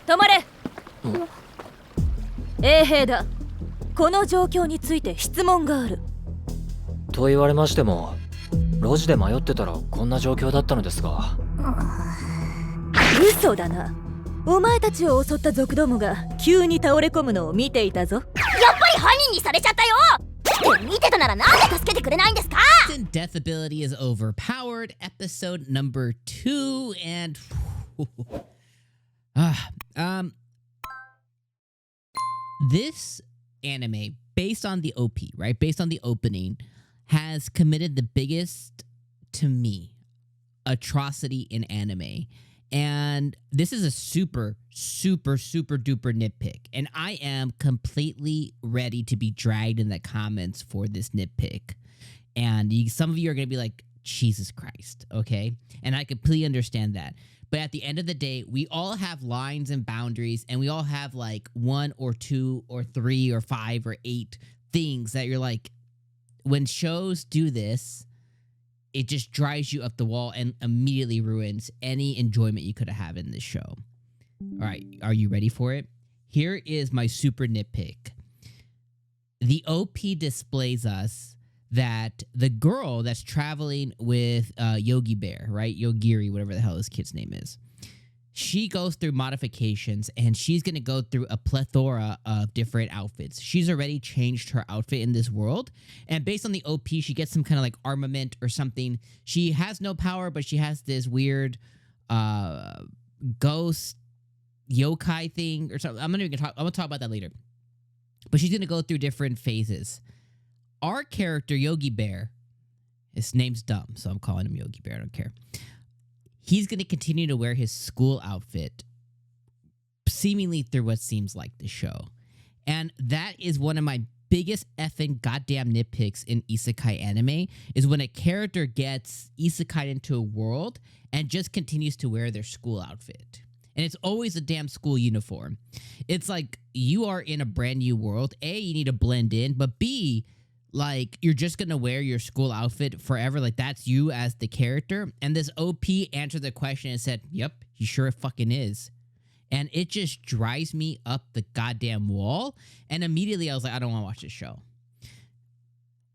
止まれ。衛兵だ。この状況について質問がある。と言われましても、路地で迷ってたらこんな状況だったのですが。嘘だな。お前たちを襲った族どもが急に倒れ込むのを見ていたぞ。やっぱり犯人にされちゃったよ。見てたならなんで助けてくれないんですか。 Death ability is overpowered, episode number 2, and this anime, based on the OP, right? Based on the opening, has committed the biggest, to me, atrocity in anime. And this is a super, super, super duper nitpick. And I am completely ready to be dragged in the comments for this nitpick. And some of you are going to be like, Jesus Christ, okay? And I completely understand that. But at the end of the day, we all have lines and boundaries, and we all have like 1 or 2 or 3 or 5 or 8 things that you're like, when shows do this, it just drives you up the wall and immediately ruins any enjoyment you could have in this show. All right, are you ready for it? Here is my super nitpick. The OP displays us that the girl that's traveling with Yogi Bear, right? Yogiri, whatever the hell this kid's name is. She goes through modifications, and she's going to go through a plethora of different outfits. She's already changed her outfit in this world, and based on the OP, she gets some kind of like armament or something. She has no power, but she has this weird ghost yokai thing or something. I'm going to talk about that later. But she's going to go through different phases. Our character, Yogi Bear, his name's dumb, so I'm calling him Yogi Bear. I don't care. He's going to continue to wear his school outfit seemingly through what seems like the show. And that is one of my biggest effing goddamn nitpicks in isekai anime, is when a character gets isekai into a world and just continues to wear their school outfit. And it's always a damn school uniform. It's like, you are in a brand new world. A, you need to blend in, but B, like, you're just gonna wear your school outfit forever. Like, that's you as the character. And this OP answered the question and said, yep, he sure fucking is. And it just drives me up the goddamn wall. And immediately I was like, I don't want to watch this show.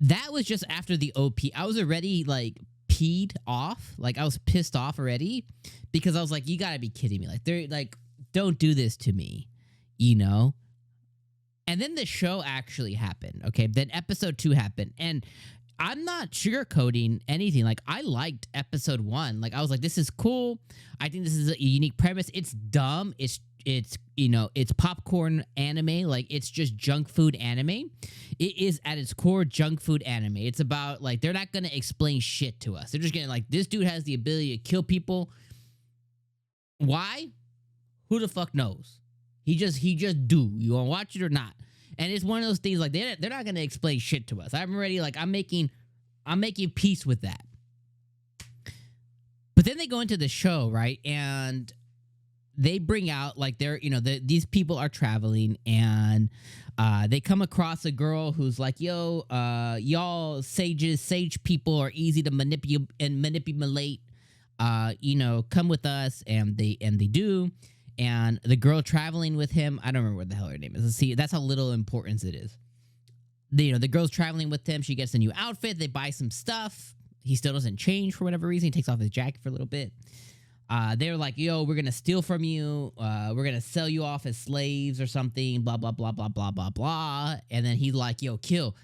That was just after the OP. I was already, like, peed off. Like, I was pissed off already. Because I was like, you gotta be kidding me. Like, they're like, don't do this to me. You know? And then the show actually happened, okay? Then episode 2 happened. And I'm not sugarcoating anything. Like, I liked episode 1. Like, I was like, this is cool. I think this is a unique premise. It's dumb. It's you know, it's popcorn anime. Like, it's just junk food anime. It is, at its core, junk food anime. It's about, like, they're not going to explain shit to us. They're just getting, like, this dude has the ability to kill people. Why? Who the fuck knows? He just do. You want to watch it or not? And it's one of those things, like, they're not going to explain shit to us. I'm already, like, I'm making peace with that. But then they go into the show, right? And they bring out, like, they're, you know, these people are traveling, and they come across a girl who's like, yo, y'all sage people are easy to manipulate. You know, come with us. And they do. And the girl traveling with him, I don't remember what the hell her name is. Let's see, that's how little importance it is. The girl's traveling with him. She gets a new outfit. They buy some stuff. He still doesn't change for whatever reason. He takes off his jacket for a little bit. They're like, yo, we're going to steal from you. We're going to sell you off as slaves or something. Blah, blah, blah, blah, blah, blah, blah. And then he's like, yo, kill.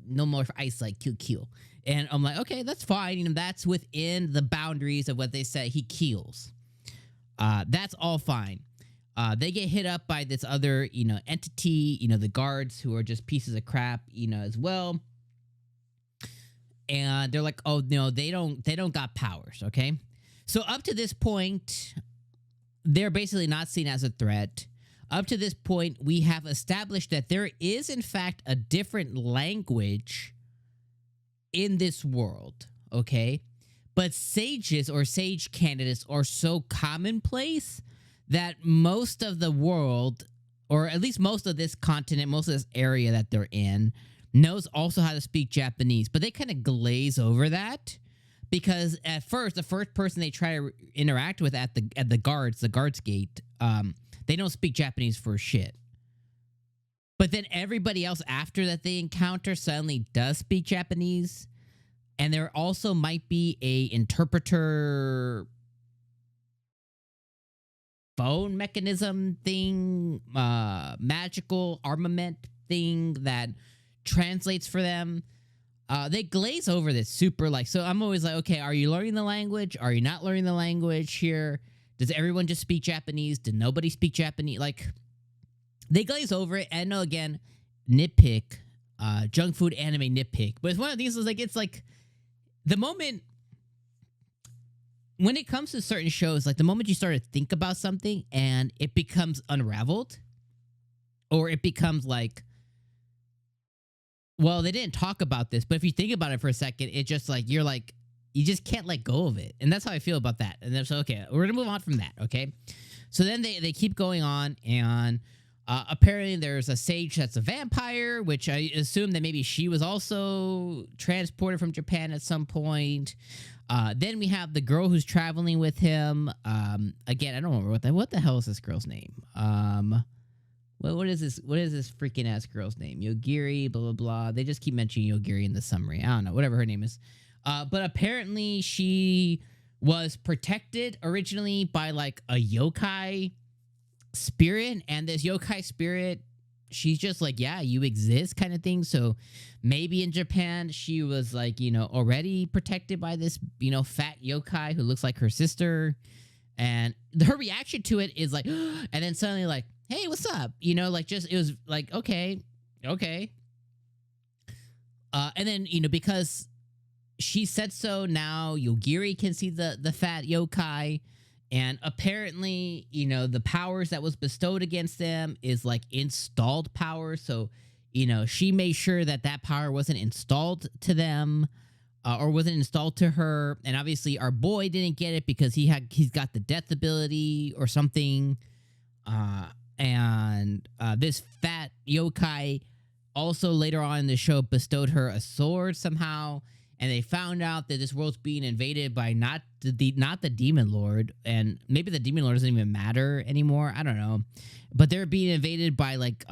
No more eyesight. Kill. And I'm like, okay, that's fine. You know, that's within the boundaries of what they say. He kills. That's all fine. They get hit up by this other, you know, entity, you know, the guards, who are just pieces of crap, you know, as well. And they're like, oh, no, they don't got powers, okay? So up to this point, they're basically not seen as a threat. Up to this point, we have established that there is, in fact, a different language in this world, okay? But sages or sage candidates are so commonplace that most of the world, or at least most of this continent, most of this area that they're in, knows also how to speak Japanese. But they kind of glaze over that because at first, the first person they try to interact with at the guards gate, they don't speak Japanese for shit. But then everybody else after that they encounter suddenly does speak Japanese, and there also might be a interpreter phone mechanism thing, magical armament thing that translates for them. They glaze over this super like, so I'm always like, okay, are you learning the language? Are you not learning the language here? Does everyone just speak Japanese? Did nobody speak Japanese? Like, they glaze over it. And no, again, nitpick, junk food anime nitpick. But it's one of these is like, it's like the moment when it comes to certain shows, like the moment you start to think about something and it becomes unraveled, or it becomes like, well, they didn't talk about this, but if you think about it for a second, it's just like, you're like, you just can't let go of it. And that's how I feel about that. And then, so, okay, we're going to move on from that, okay? So then they keep going on, and apparently there's a sage that's a vampire, which I assume that maybe she was also transported from Japan at some point. Then we have the girl who's traveling with him. Again, I don't remember what the hell is this girl's name? What is this freaking ass girl's name? Yogiri, blah, blah, blah. They just keep mentioning Yogiri in the summary. I don't know, whatever her name is. But apparently she was protected originally by like a yokai spirit. And this yokai spirit, she's just like, yeah, you exist kind of thing. So maybe in Japan, she was like, you know, already protected by this, you know, fat yokai who looks like her sister. And her reaction to it is like, and then suddenly like, hey, what's up? You know, like just, it was like, okay. And then, you know, because she said so, now Yogiri can see the fat yokai. And apparently, you know, the powers that was bestowed against them is like installed power. So, you know, she made sure that that power wasn't installed to them, or wasn't installed to her. And obviously our boy didn't get it because he's got the death ability or something. And this fat yokai also later on in the show bestowed her a sword somehow. And they found out that this world's being invaded by not the demon lord, and maybe the demon lord doesn't even matter anymore. I don't know, but they're being invaded by like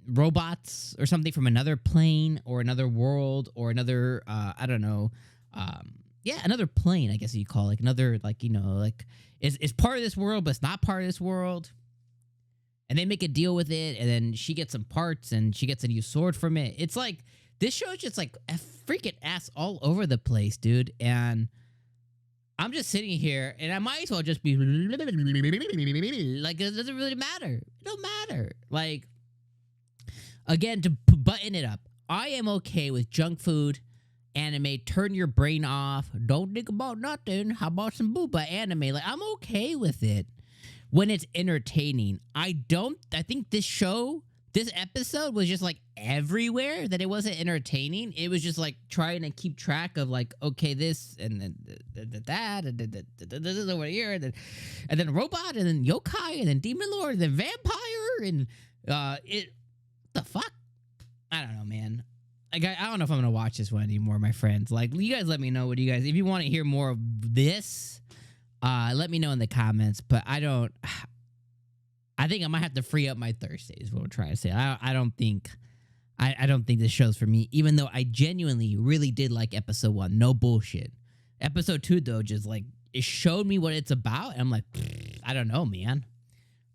robots or something from another plane or another world or another I don't know, another plane, I guess you call it, like another, like, you know, like it's part of this world but it's not part of this world. And they make a deal with it, and then she gets some parts and she gets a new sword from it. It's like, this show is just like a freaking ass all over the place, dude. And I'm just sitting here, and I might as well just be like, it doesn't really matter. It don't matter. Like, again, to button it up, I am okay with junk food anime. Turn your brain off. Don't think about nothing. How about some booba anime? Like, I'm okay with it when it's entertaining. I think this episode was just like everywhere that it wasn't entertaining. It was just like trying to keep track of like, okay, this and then that and this is over here, and then robot, and then yokai, and then demon lord, and then vampire, and the fuck? I don't know, man. Like, I don't know if I'm gonna watch this one anymore, my friends. Like, you guys let me know if you want to hear more of this, let me know in the comments. But I think I might have to free up my Thursdays, what I'm trying to say. I don't think this show's for me, even though I genuinely really did like episode 1. No bullshit. Episode 2, though, just like, it showed me what it's about, and I'm like, I don't know, man.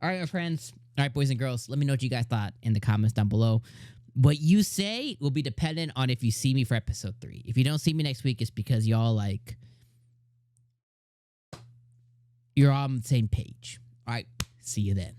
All right, my friends. All right, boys and girls, let me know what you guys thought in the comments down below. What you say will be dependent on if you see me for episode 3. If you don't see me next week, it's because y'all, like, you're on the same page. All right, see you then.